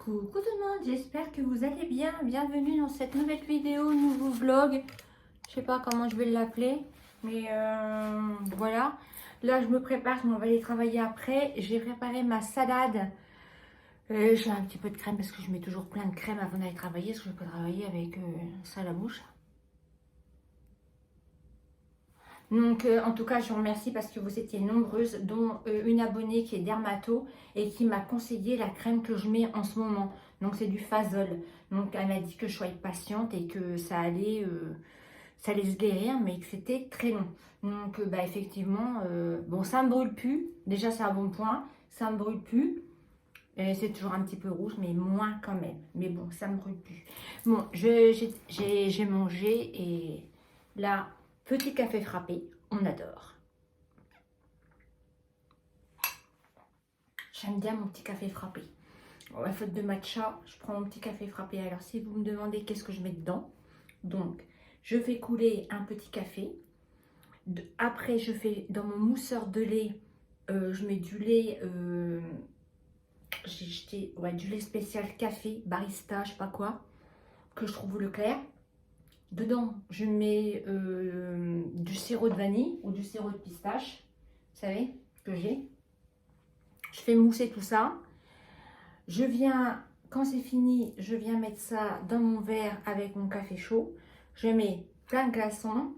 Coucou tout le monde, j'espère que vous allez bien. Bienvenue dans cette nouvelle vidéo, nouveau vlog. Je sais pas comment je vais l'appeler, mais voilà. Là, je me prépare, on va aller travailler après. J'ai préparé ma salade. J'ai un petit peu de crème parce que je mets toujours plein de crème avant d'aller travailler, parce que je peux travailler avec ça à la bouche. Donc, en tout cas, je vous remercie parce que vous étiez nombreuses, dont une abonnée qui est dermato et qui m'a conseillé la crème que je mets en ce moment. Donc, c'est du Fasol. Donc, elle m'a dit que je sois patiente et que ça allait se guérir, mais que c'était très long. Donc, bah, effectivement, bon, ça ne me brûle plus. Déjà, c'est un bon point. Ça ne me brûle plus. C'est toujours un petit peu rouge, mais moins quand même. Mais bon, ça ne me brûle plus. Bon, j'ai mangé et là, petit café frappé, on adore. J'aime bien mon petit café frappé. À faute de matcha, je prends mon petit café frappé. Alors, si vous me demandez qu'est-ce que je mets dedans, donc, je fais couler un petit café. Après, je fais dans mon mousseur de lait, je mets du lait... j'ai jeté du lait spécial café, barista, je sais pas quoi, que je trouve au Leclerc. Dedans, je mets du sirop de vanille ou du sirop de pistache, vous savez, que j'ai. Je fais mousser tout ça. Je viens, quand c'est fini, je viens mettre ça dans mon verre avec mon café chaud. Je mets plein de glaçons.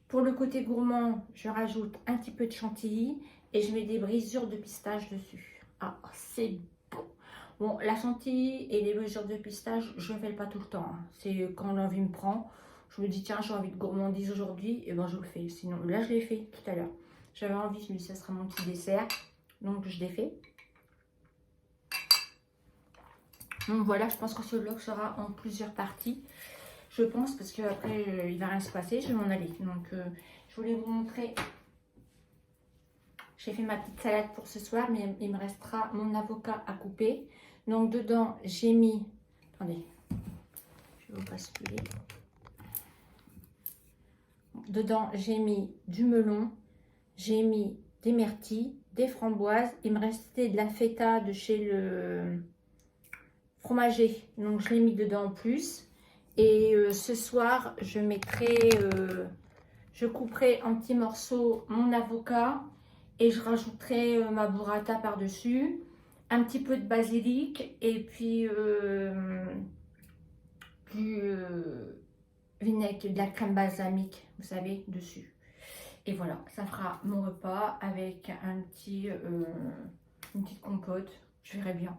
Pour le côté gourmand, je rajoute un petit peu de chantilly et je mets des brisures de pistache dessus. Ah, c'est bon. Bon, la chantilly et les brisures de pistache, je ne fais pas tout le temps, hein. C'est quand l'envie me prend. Je me dis, tiens, j'ai envie de gourmandise aujourd'hui, et ben je le fais. Sinon, là, je l'ai fait tout à l'heure. J'avais envie, je me dis, ça sera mon petit dessert. Donc, je l'ai fait. Donc, voilà, je pense que ce vlog sera en plusieurs parties. Je pense, parce qu'après, il va rien se passer. Je vais m'en aller. Donc, je voulais vous montrer. J'ai fait ma petite salade pour ce soir, mais il me restera mon avocat à couper. Donc, dedans, j'ai mis... Attendez, je vais vous basculer. Dedans, j'ai mis du melon, j'ai mis des myrtilles, des framboises. Il me restait de la feta de chez le fromager. Donc, je l'ai mis dedans en plus. Et ce soir, je mettrai... je couperai en petits morceaux mon avocat et je rajouterai ma burrata par-dessus, un petit peu de basilic et puis du vinaigre, de la crème balsamique, vous savez, dessus. Et voilà, ça fera mon repas avec un petit, une petite compote, je verrai bien.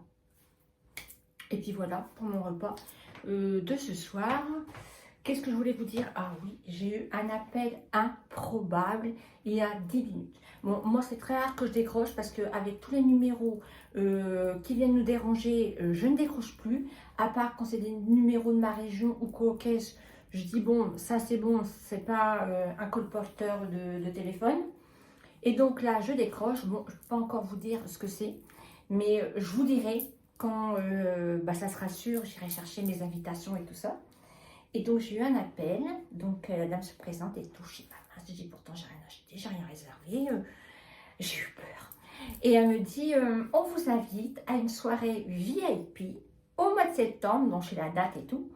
Et puis voilà pour mon repas de ce soir. Qu'est-ce que je voulais vous dire? Ah oui, j'ai eu un appel improbable il y a 10 minutes. Bon, moi, c'est très rare que je décroche parce qu'avec tous les numéros qui viennent nous déranger, je ne décroche plus. À part quand c'est des numéros de ma région ou quoi, je dis bon, ça c'est bon, c'est pas un colporteur de téléphone. Et donc là, je décroche. Bon, je ne peux pas encore vous dire ce que c'est, mais je vous dirai quand ça sera sûr, j'irai chercher mes invitations et tout ça. Et donc, j'ai eu un appel. Donc, la dame se présente et tout. Je dis, bah, mince, je dis, pourtant, j'ai rien acheté, j'ai rien réservé. J'ai eu peur. Et elle me dit, on vous invite à une soirée VIP au mois de septembre, donc j'ai la date et tout,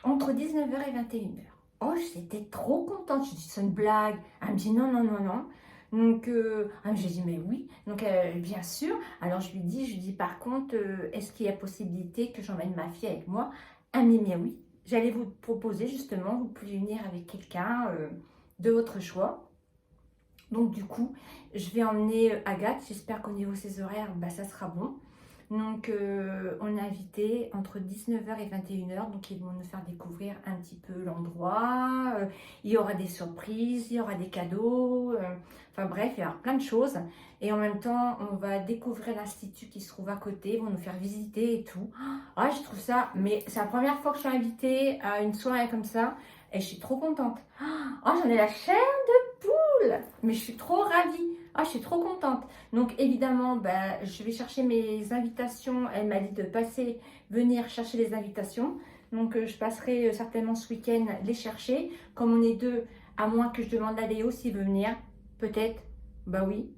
entre 19h et 21h. Oh, j'étais trop contente. Je dis, c'est une blague. Elle me dit, non, non, non, non. Donc, je dis, mais oui. Donc, bien sûr. Alors, je lui dis, par contre, est-ce qu'il y a possibilité que j'emmène ma fille avec moi? Elle me dit, mais oui. J'allais vous proposer justement, vous pouvez venir avec quelqu'un de votre choix. Donc du coup, je vais emmener Agathe. J'espère qu'au niveau de ses horaires, ça sera bon. Donc on est invité entre 19h et 21h. Donc ils vont nous faire découvrir un petit peu l'endroit. Il y aura des surprises, il y aura des cadeaux. Enfin bref, il y aura plein de choses. Et en même temps, on va découvrir l'institut qui se trouve à côté. Ils vont nous faire visiter et tout. Ah, je trouve ça, mais c'est la première fois que je suis invitée à une soirée comme ça. Et je suis trop contente. Oh, j'en ai la chair de poule. Mais je suis trop ravie. Ah, je suis trop contente. Donc, évidemment, je vais chercher mes invitations. Elle m'a dit de venir chercher les invitations. Donc, je passerai certainement ce week-end les chercher. Comme on est deux, à moins que je demande à Léo s'il veut venir. Peut-être. Bah oui.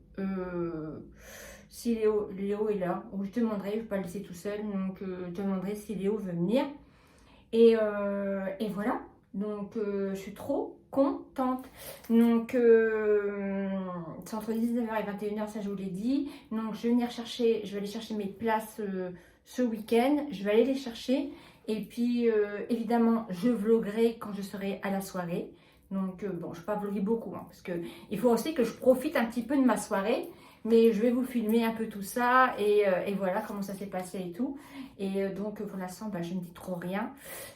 si Léo est là. Ou je demanderai, je ne vais pas le laisser tout seul. Donc je demanderai si Léo veut venir. Et voilà. Donc je suis trop contente. Donc c'est entre 19h et 21h, ça je vous l'ai dit. Donc je vais aller chercher mes places ce week-end. Je vais aller les chercher. Et puis évidemment, je vloguerai quand je serai à la soirée. Donc bon, je ne vais pas vlogger beaucoup, hein, parce que il faut aussi que je profite un petit peu de ma soirée. Mais je vais vous filmer un peu tout ça et voilà comment ça s'est passé et tout. Et donc pour l'instant, bah, je ne dis trop rien.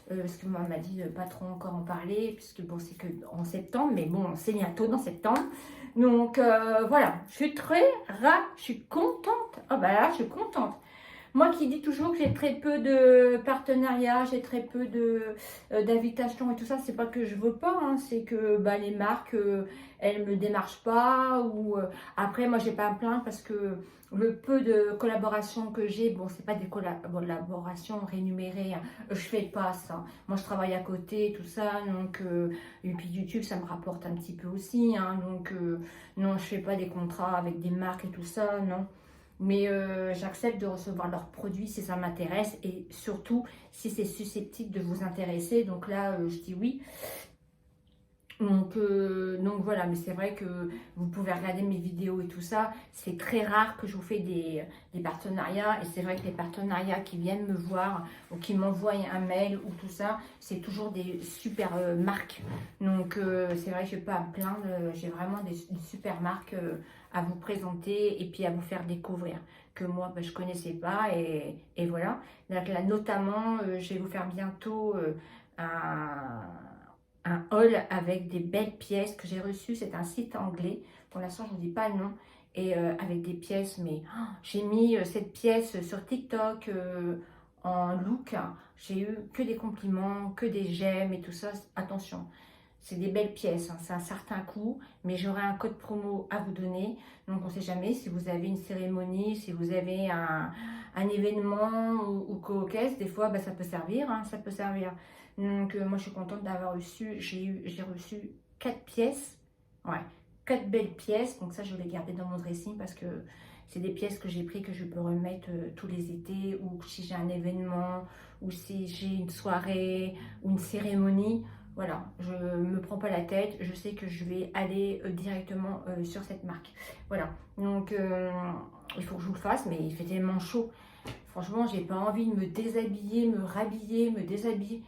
Parce que maman m'a dit de pas trop encore en parler. Puisque bon, c'est que en septembre. Mais bon, c'est bientôt dans septembre. Donc voilà, je suis je suis contente. Ah bah là, je suis contente. Moi qui dis toujours que j'ai très peu de partenariats, j'ai très peu d'invitations et tout ça, c'est pas que je veux pas, hein, c'est que bah, les marques, elles me démarchent pas. Ou après, moi, j'ai pas à me plaindre parce que le peu de collaborations que j'ai, bon, c'est pas des collaborations rémunérées, hein, je fais pas ça. Moi, je travaille à côté, tout ça, donc et puis YouTube, ça me rapporte un petit peu aussi, hein, donc non, je fais pas des contrats avec des marques et tout ça, non. Mais j'accepte de recevoir leurs produits si ça m'intéresse et surtout si c'est susceptible de vous intéresser. Donc là, je dis oui. Donc voilà, mais c'est vrai que vous pouvez regarder mes vidéos et tout ça. C'est très rare que je vous fais des partenariats. Et c'est vrai que les partenariats qui viennent me voir ou qui m'envoient un mail ou tout ça, c'est toujours des super marques. Donc c'est vrai que je n'ai pas à me plaindre. J'ai vraiment des super marques à vous présenter et puis à vous faire découvrir. Que moi, bah, je ne connaissais pas. Et voilà. Donc, là, notamment, je vais vous faire bientôt un haul avec des belles pièces que j'ai reçues. C'est un site anglais. Pour l'instant, je ne vous dis pas le nom. Et avec des pièces, mais j'ai mis cette pièce sur TikTok en look. J'ai eu que des compliments, que des j'aime et tout ça. Attention, c'est des belles pièces. Hein. C'est un certain coût, mais j'aurai un code promo à vous donner. Donc, on ne sait jamais si vous avez une cérémonie, si vous avez un événement ou co-caisse. Des fois, bah, ça peut servir. Hein, ça peut servir. Donc, moi, je suis contente d'avoir reçu. J'ai reçu 4 pièces. Ouais, 4 belles pièces. Donc, ça, je vais les garder dans mon dressing parce que c'est des pièces que j'ai pris que je peux remettre tous les étés ou si j'ai un événement ou si j'ai une soirée ou une cérémonie. Voilà, je ne me prends pas la tête. Je sais que je vais aller directement sur cette marque. Voilà, donc il faut que je vous le fasse, mais il fait tellement chaud. Franchement, j'ai pas envie de me déshabiller, me rhabiller, me déshabiller.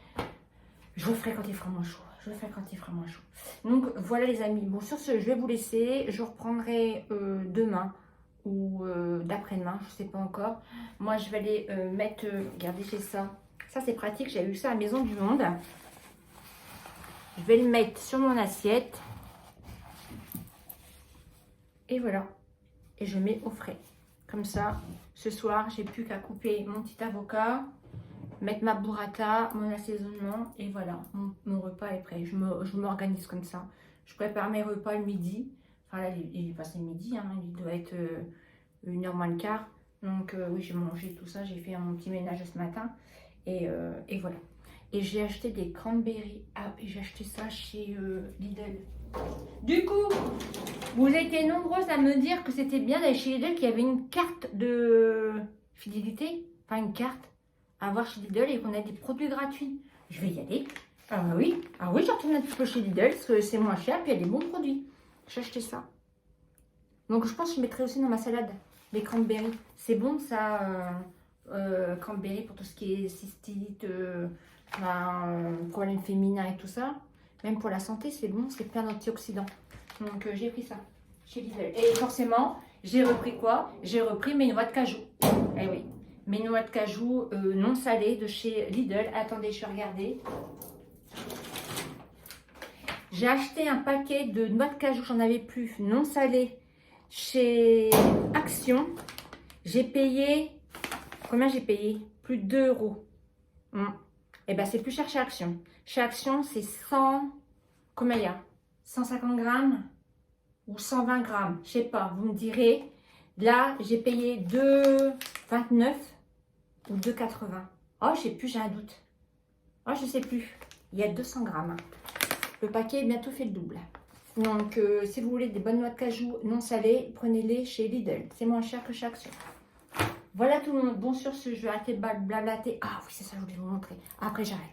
Je le ferai quand il fera moins chaud. Je le ferai quand il fera moins chaud. Donc voilà les amis. Bon, sur ce, je vais vous laisser. Je reprendrai demain ou d'après-demain. Je ne sais pas encore. Moi, je vais aller mettre... regardez, j'ai ça. Ça, c'est pratique. J'ai eu ça à Maison du Monde. Je vais le mettre sur mon assiette. Et voilà. Et je mets au frais. Comme ça, ce soir, j'ai plus qu'à couper mon petit avocat, mettre ma burrata, mon assaisonnement et voilà, mon repas est prêt. Je m'organise comme ça. Je prépare mes repas le midi. Enfin là, il est passé midi, hein, il doit être 1h moins le quart. Donc oui, j'ai mangé tout ça, j'ai fait mon petit ménage ce matin. Et voilà. Et j'ai acheté des cranberries. Ah, j'ai acheté ça chez Lidl. Du coup, vous étiez nombreuses à me dire que c'était bien d'aller chez Lidl, qu'il y avait une carte de fidélité, enfin une carte à avoir chez Lidl et qu'on a des produits gratuits. Je vais y aller. Ah oui, je retourne un petit peu chez Lidl parce que c'est moins cher puis il y a des bons produits. J'ai acheté ça. Donc je pense que je mettrai aussi dans ma salade les cranberries. C'est bon ça, cranberries pour tout ce qui est cystite, problèmes féminins et tout ça. Même pour la santé, c'est bon, c'est plein d'antioxydants. Donc, j'ai pris ça chez Lidl. Et forcément, j'ai repris quoi? J'ai repris mes noix de cajou. Eh oui, mes noix de cajou non salées de chez Lidl. Attendez, je vais regarder. J'ai acheté un paquet de noix de cajou, j'en avais plus, non salées, chez Action. J'ai payé, combien j'ai payé? Plus de 2 euros. Et bien, c'est plus cher chez Action. Chez Action, c'est 100, combien il y a? 150 grammes ou 120 grammes, je sais pas, vous me direz. Là, j'ai payé 2,29 ou 2,80. Oh, je sais plus, j'ai un doute. Oh, je sais plus. Il y a 200 grammes. Le paquet est bientôt fait le double. Donc, si vous voulez des bonnes noix de cajou non salées, prenez-les chez Lidl. C'est moins cher que chez Action. Voilà tout le monde. Bon, sur ce, je vais arrêter de blablater. Ah oui, c'est ça, je voulais vous montrer. Après, j'arrête.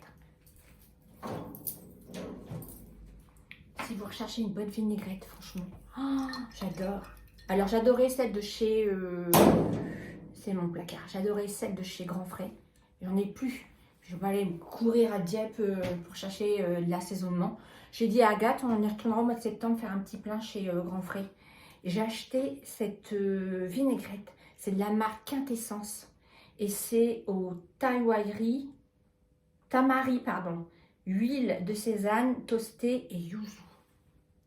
Si vous recherchez une bonne vinaigrette, franchement. Oh, j'adore. Alors, j'adorais celle de chez... c'est mon placard. J'adorais celle de chez Grand Frais. J'en ai plus. Je vais aller courir à Dieppe pour chercher de l'assaisonnement. J'ai dit à Agathe, on y retournera au mois de septembre faire un petit plein chez Grand Frais. J'ai acheté cette vinaigrette. C'est de la marque Quintessence. Et c'est au tamari, pardon. Huile de sésame toastée et yuzu.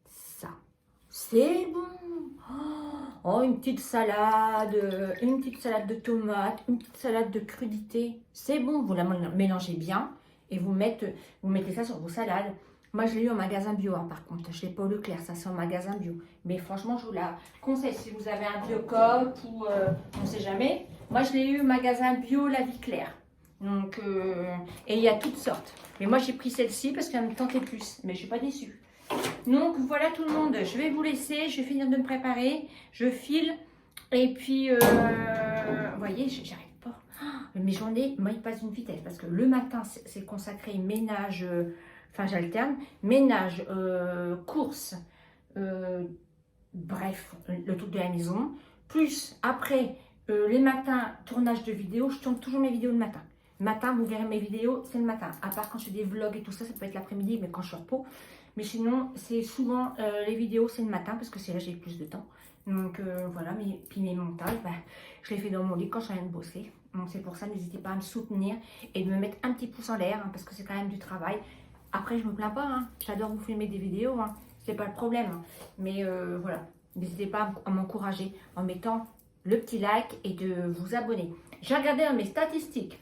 Ça, c'est bon. Oh, une petite salade de tomates, une petite salade de crudité. C'est bon, vous la mélangez bien et vous mettez ça sur vos salades. Moi, je l'ai eu en magasin bio, hein, par contre. Je ne l'ai pas au Leclerc, ça c'est en magasin bio. Mais franchement, je vous la conseille si vous avez un Biocoop ou on ne sait jamais. Moi, je l'ai eu au magasin bio La Vie Claire. Donc, et il y a toutes sortes. Mais moi, j'ai pris celle-ci parce qu'elle me tentait plus. Mais je ne suis pas déçue. Donc, voilà tout le monde. Je vais vous laisser. Je vais finir de me préparer. Je file. Et puis, vous voyez, j'arrive pas. Mes journées, moi, ils passent d'une vitesse. Parce que le matin, c'est consacré ménage... Enfin, j'alterne. Ménage, courses, bref, le truc de la maison. Plus, après, les matins, tournage de vidéos. Je tourne toujours mes vidéos le matin. Matin, vous verrez mes vidéos, c'est le matin. À part quand je fais des vlogs et tout ça, ça peut être l'après-midi, mais quand je suis en repos. Mais sinon, c'est souvent les vidéos, c'est le matin, parce que c'est là j'ai plus de temps. Donc voilà, puis mes montages, bah, je les fais dans mon lit quand je viens de bosser. Donc c'est pour ça, n'hésitez pas à me soutenir et de me mettre un petit pouce en l'air, hein, parce que c'est quand même du travail. Après, je me plains pas, hein. J'adore vous filmer des vidéos, hein. C'est pas le problème. Hein. Mais voilà, n'hésitez pas à m'encourager en mettant le petit like et de vous abonner. J'ai regardé dans mes statistiques.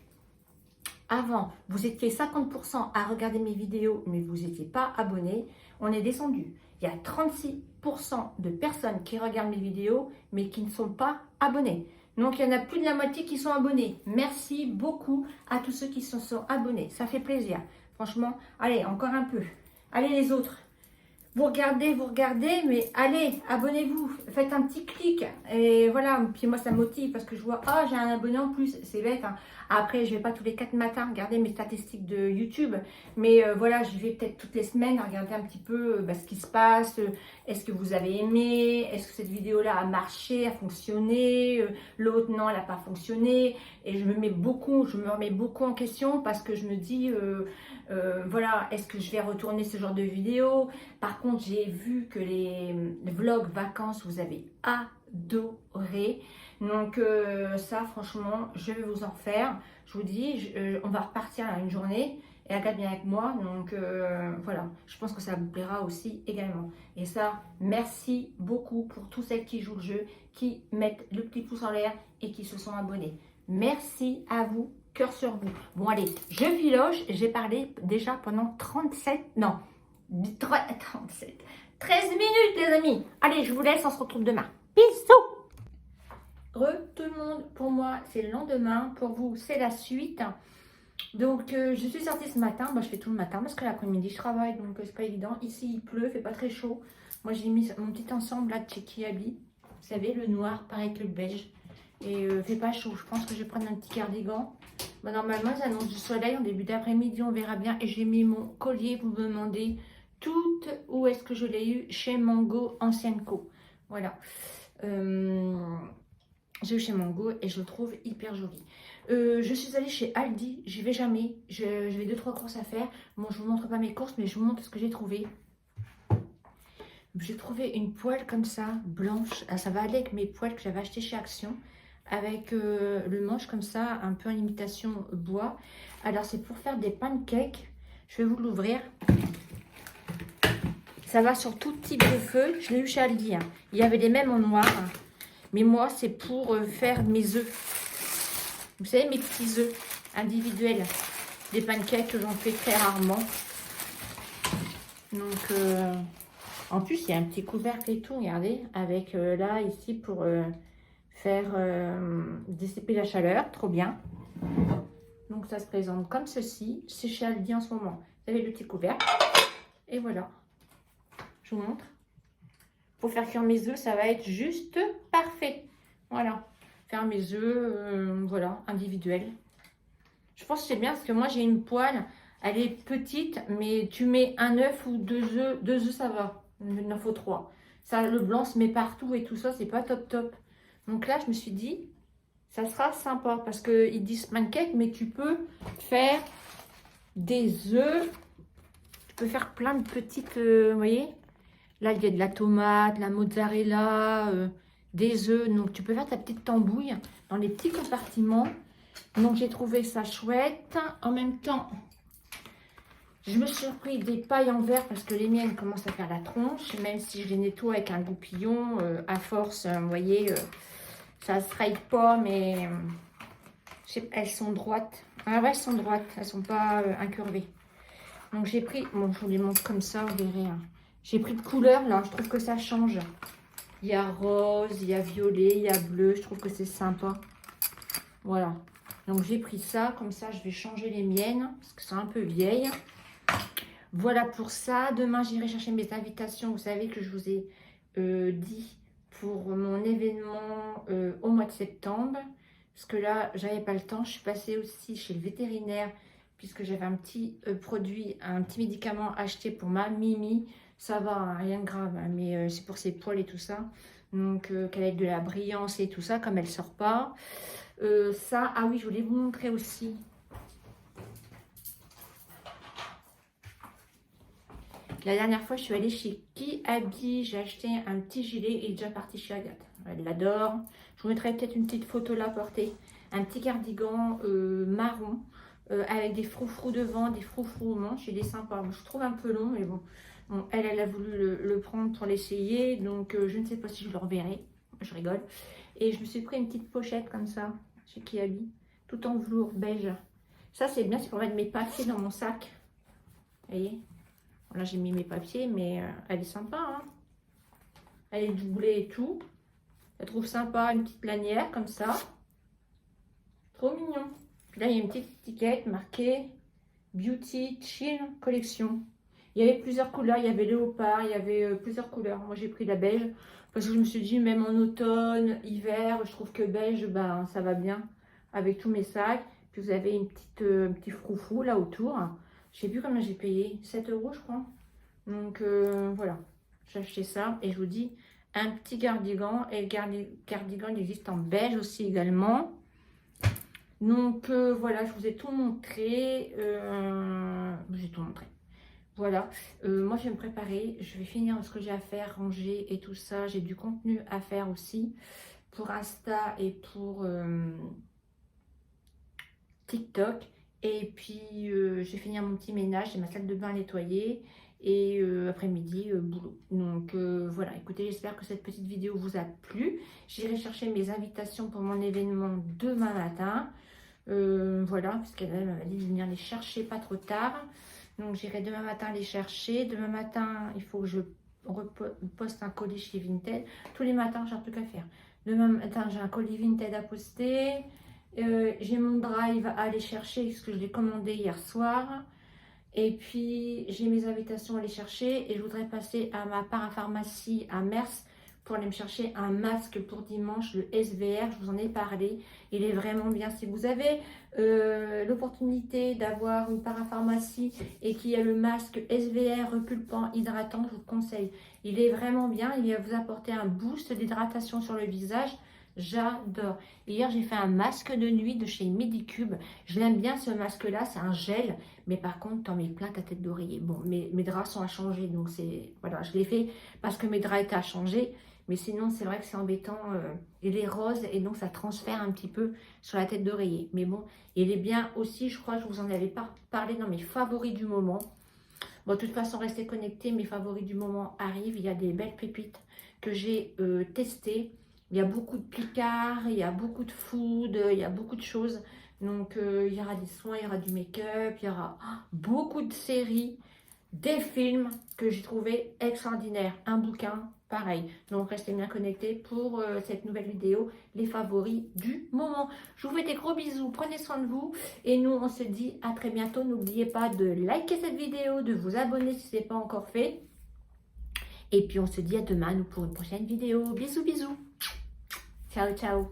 Avant, vous étiez 50% à regarder mes vidéos, mais vous n'étiez pas abonné. On est descendu. Il y a 36% de personnes qui regardent mes vidéos, mais qui ne sont pas abonnées. Donc, il y en a plus de la moitié qui sont abonnés. Merci beaucoup à tous ceux qui se sont abonnés. Ça fait plaisir. Franchement, allez, encore un peu. Allez les autres. Vous regardez, mais allez, abonnez-vous. Faites un petit clic. Et voilà, puis moi, ça me motive parce que je vois, ah, j'ai un abonné en plus. C'est bête, hein. Après, je ne vais pas tous les 4 matins regarder mes statistiques de YouTube. Mais voilà, je vais peut-être toutes les semaines regarder un petit peu ce qui se passe. Est-ce que vous avez aimé? Est-ce que cette vidéo-là a marché, a fonctionné? L'autre, non, elle n'a pas fonctionné. Et je me remets beaucoup en question parce que je me dis, voilà, est-ce que je vais retourner ce genre de vidéos? Par contre, j'ai vu que les vlogs vacances, vous avez adoré. Donc ça, franchement, je vais vous en faire. Je vous dis, on va repartir à une journée et Agathe vient avec moi. Donc voilà, je pense que ça vous plaira aussi également. Et ça, merci beaucoup pour tous celles qui jouent le jeu, qui mettent le petit pouce en l'air et qui se sont abonnés. Merci à vous, cœur sur vous. Bon allez, je filoche. J'ai parlé déjà pendant 37, non, 37, 13 minutes les amis. Allez, je vous laisse, on se retrouve demain. Bisous. Tout le monde, pour moi c'est le lendemain, pour vous c'est la suite. Donc je suis sortie ce matin, je fais tout le matin parce que l'après-midi je travaille, donc c'est pas évident. Ici il pleut, il fait pas très chaud. Moi j'ai mis mon petit ensemble là de chez Kiabi, vous savez, le noir pareil que le beige. Et fait pas chaud, je pense que je vais prendre un petit cardigan. Normalement ils annoncent du soleil en début d'après-midi, on verra bien. Et j'ai mis mon collier, vous me demandez toute où est-ce que je l'ai eu, chez Mango Ancienne Co. Voilà. J'ai eu chez Mango et je le trouve hyper joli. Je suis allée chez Aldi, j'y vais jamais. J'ai 2-3 courses à faire. Bon, je vous montre pas mes courses, mais je vous montre ce que j'ai trouvé. J'ai trouvé une poêle comme ça, blanche. Ah, ça va aller avec mes poêles que j'avais achetées chez Action. Avec le manche comme ça, un peu en imitation bois. Alors, c'est pour faire des pancakes. Je vais vous l'ouvrir. Ça va sur tout type de feu. Je l'ai eu chez Aldi. Hein. Il y avait les mêmes en noir. Hein. Mais moi, c'est pour faire mes œufs. Vous savez, mes petits œufs individuels. Des pancakes que j'en fais très rarement. Donc, en plus, il y a un petit couvercle et tout, regardez. Avec là, ici, pour faire dissiper la chaleur. Trop bien. Donc, ça se présente comme ceci. C'est chez Aldi en ce moment. Vous avez le petit couvercle. Et voilà. Je vous montre. pour faire cuire mes œufs, ça va être juste parfait. Voilà, faire mes œufs, voilà, individuels. Je pense que c'est bien parce que moi j'ai une poêle, elle est petite, mais tu mets un œuf ou deux œufs ça va. Il en faut 3. Ça, le blanc se met partout et tout ça, c'est pas top top. Donc là, je me suis dit, ça sera sympa parce qu'ils disent pancake, mais tu peux faire des œufs. Tu peux faire plein de petites, vous voyez. Là, il y a de la tomate, la mozzarella, des œufs. Donc, tu peux faire ta petite tambouille dans les petits compartiments. Donc, j'ai trouvé ça chouette. En même temps, je me suis pris des pailles en verre parce que les miennes commencent à faire la tronche. Même si je les nettoie avec un goupillon, à force, vous voyez, ça ne se raye pas, mais elles sont droites. Ah ouais, elles sont droites, elles ne sont pas incurvées. Donc, j'ai pris, bon, je vous les montre comme ça, vous verrez. Hein. J'ai pris de couleur, là, je trouve que ça change. Il y a rose, il y a violet, il y a bleu, je trouve que c'est sympa. Voilà. Donc, j'ai pris ça, comme ça, je vais changer les miennes, parce que c'est un peu vieille. Voilà pour ça. Demain, j'irai chercher mes invitations. Vous savez que je vous ai dit pour mon événement au mois de septembre. Parce que là, j'avais pas le temps. Je suis passée aussi chez le vétérinaire, puisque j'avais un petit produit, un petit médicament acheté pour ma Mimi. Ça va, hein, rien de grave, hein, mais c'est pour ses poils et tout ça. Donc, qu'elle ait de la brillance et tout ça, comme elle sort pas. Ça, ah oui, je voulais vous montrer aussi. La dernière fois, je suis allée chez Kiabi. J'ai acheté un petit gilet et il est déjà parti chez Agathe. Elle l'adore. Je vous mettrai peut-être une petite photo là portée. Un petit cardigan marron avec des froufrous devant, des froufrous aux manches. Il est sympa. Je trouve un peu long, mais bon. Bon, elle a voulu le prendre pour l'essayer. Donc, je ne sais pas si je le reverrai. Je rigole. Et je me suis pris une petite pochette comme ça chez Kiabi. Tout en velours beige. Ça, c'est bien. C'est pour mettre mes papiers dans mon sac. Vous voyez ? Là, j'ai mis mes papiers, mais elle est sympa. Hein, elle est doublée et tout. Je trouve sympa, une petite lanière comme ça. Trop mignon. Puis là, il y a une petite étiquette marquée Beauty Chill Collection. Il y avait plusieurs couleurs. Il y avait léopard, il y avait plusieurs couleurs. Moi, j'ai pris la beige parce que je me suis dit, même en automne, hiver, je trouve que beige, ben, ça va bien avec tous mes sacs. Puis vous avez une petite, petit froufrou là autour. Je sais plus combien j'ai payé, 7 € je crois. Donc voilà, j'ai acheté ça et je vous dis un petit cardigan. Et le cardigan il existe en beige aussi également. Donc voilà, je vous ai tout montré. J'ai tout montré. Voilà, moi je vais me préparer. Je vais finir ce que j'ai à faire, ranger et tout ça. J'ai du contenu à faire aussi pour Insta et pour TikTok. Et puis, je vais finir mon petit ménage, j'ai ma salle de bain nettoyée. Et après-midi, boulot. Donc, voilà. Écoutez, j'espère que cette petite vidéo vous a plu. J'irai chercher mes invitations pour mon événement demain matin. Voilà, parce qu'elle m'a dit de venir les chercher pas trop tard. Donc, j'irai demain matin les chercher. Demain matin, il faut que je poste un colis chez Vinted. Tous les matins, j'ai un truc à faire. Demain matin, j'ai un colis Vinted à poster. J'ai mon drive à aller chercher parce que je l'ai commandé hier soir. Et puis j'ai mes invitations à aller chercher. Et je voudrais passer à ma parapharmacie à Mers pour aller me chercher un masque pour dimanche, le SVR. Je vous en ai parlé. Il est vraiment bien. Si vous avez l'opportunité d'avoir une parapharmacie et qu'il y a le masque SVR repulpant hydratant, je vous le conseille. Il est vraiment bien. Il va vous apporter un boost d'hydratation sur le visage. J'adore. Hier, j'ai fait un masque de nuit de chez Medicube. Je l'aime bien ce masque-là, c'est un gel. Mais par contre, t'en mets plein ta tête d'oreiller. Bon, mes draps sont à changer, donc c'est... Voilà, je l'ai fait parce que mes draps étaient à changer. Mais sinon, c'est vrai que c'est embêtant. Il est rose et donc ça transfère un petit peu sur la tête d'oreiller. Mais bon, il est bien aussi, je crois que je vous en avais parlé dans mes favoris du moment. Bon, de toute façon, restez connectés. Mes favoris du moment arrivent. Il y a des belles pépites que j'ai testées. Il y a beaucoup de Picard, il y a beaucoup de food, il y a beaucoup de choses. Donc, il y aura des soins, il y aura du make-up, il y aura beaucoup de séries, des films que j'ai trouvé extraordinaires. Un bouquin, pareil. Donc, restez bien connectés pour cette nouvelle vidéo, les favoris du moment. Je vous fais des gros bisous, prenez soin de vous. Et nous, on se dit à très bientôt. N'oubliez pas de liker cette vidéo, de vous abonner si ce n'est pas encore fait. Et puis on se dit à demain, nous, pour une prochaine vidéo. Bisous, bisous. Ciao, ciao.